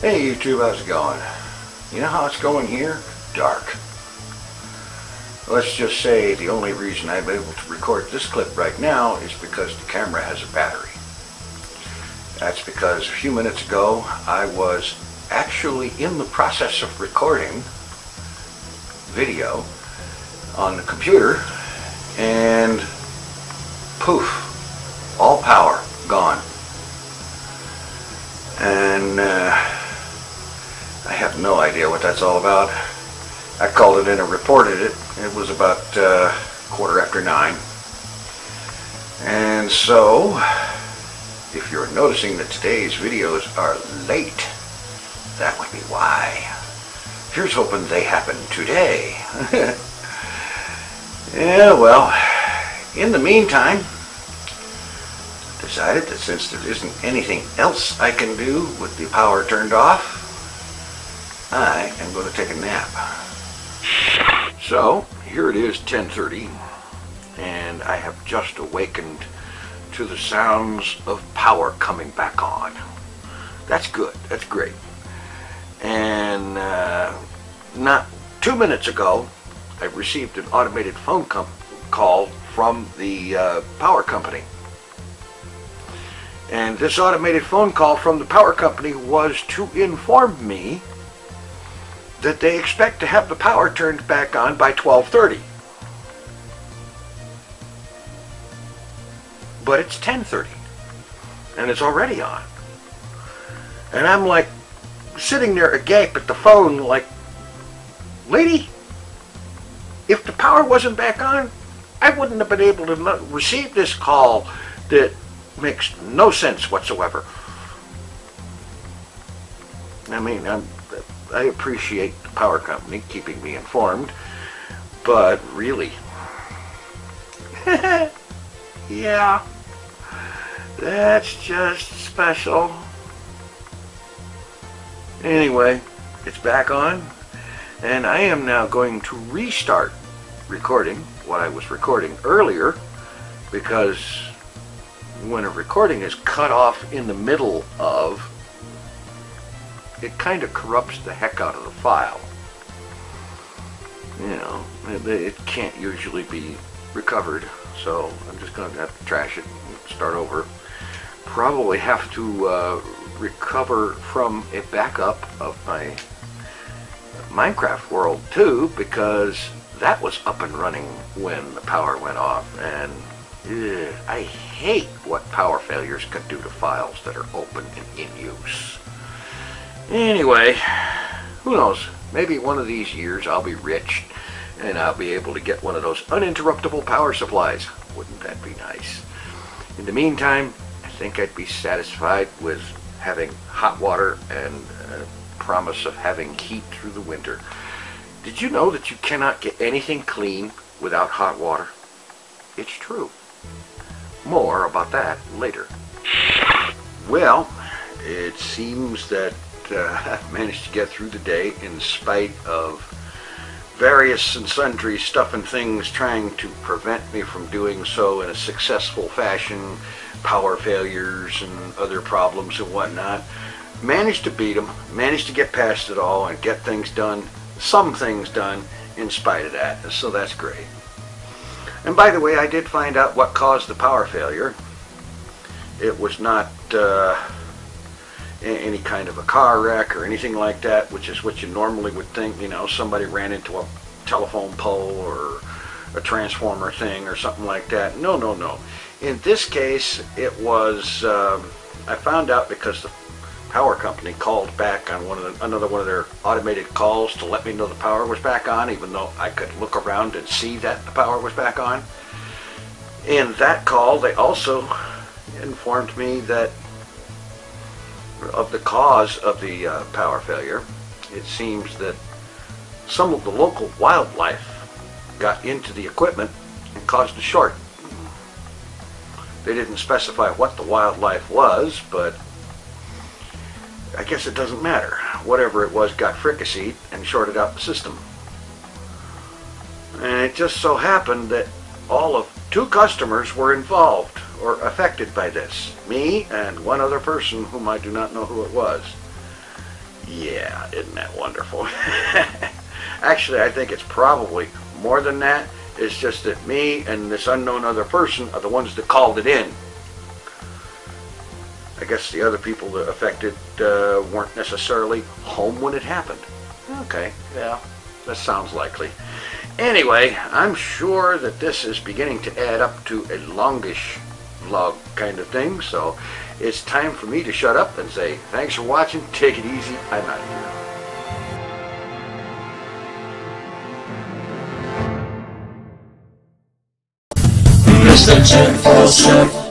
Hey YouTube, how's it going? You know how it's going here? Dark. Let's just say the only reason I'm able to record this clip right now is because the camera has a battery. That's because a few minutes ago I was actually in the process of recording video on the computer and poof, all power gone. And I have no idea what that's all about. I called it in and reported it. It was about 9:15. And so, if you're noticing that today's videos are late, that would be why. Here's hoping they happen today. Yeah, well, in the meantime, decided that since there isn't anything else I can do with the power turned off, I am going to take a nap. So, here it is, 10:30, and I have just awakened to the sounds of power coming back on. That's good, that's great. And not 2 minutes ago, I received an automated phone call from the power company. And this automated phone call from the power company was to inform me that they expect to have the power turned back on by 12:30. But it's 10:30 and it's already on. And I'm like sitting there agape at the phone like, lady, if the power wasn't back on, I wouldn't have been able to receive this call that makes no sense whatsoever. I mean, I appreciate the power company keeping me informed, but really, yeah, that's just special. Anyway, it's back on, and I am now going to restart recording what I was recording earlier, because when a recording is cut off in the middle of, it kind of corrupts the heck out of the file. You know, it can't usually be recovered, so I'm just going to have to trash it and start over. Probably have to recover from a backup of my Minecraft world too, because that was up and running when the power went off, and I hate what power failures can do to files that are open and in use. Anyway, who knows, maybe one of these years I'll be rich and I'll be able to get one of those uninterruptible power supplies. Wouldn't that be nice? In the meantime, I think I'd be satisfied with having hot water and a promise of having heat through the winter. Did you know that you cannot get anything clean without hot water? It's true. More about that later. Well, it seems that I've managed to get through the day in spite of various and sundry stuff and things trying to prevent me from doing so in a successful fashion, power failures and other problems and whatnot. Managed to beat them, managed to get past it all and get things done, some things done in spite of that, so that's great. And by the way, I did find out what caused the power failure. It was not any kind of a car wreck or anything like that, which is what you normally would think. You know, somebody ran into a telephone pole or a transformer thing or something like that. No, no, no. In this case, it was, I found out because the power company called back on another one of their automated calls to let me know the power was back on, even though I could look around and see that the power was back on. In that call, they also informed me that of the cause of the power failure. It seems that some of the local wildlife got into the equipment and caused a short. They didn't specify what the wildlife was, but I guess it doesn't matter. Whatever it was got fricasseed and shorted out the system. And it just so happened that all of 2 customers were involved or affected by this. Me and one other person whom I do not know who it was. Yeah, isn't that wonderful? Actually, I think it's probably more than that. It's just that me and this unknown other person are the ones that called it in. I guess the other people that affected weren't necessarily home when it happened. Okay, yeah, that sounds likely. Anyway, I'm sure that this is beginning to add up to a longish vlog kind of thing, so it's time for me to shut up and say thanks for watching, take it easy, I'm out of here. Mr. TinFoilChef.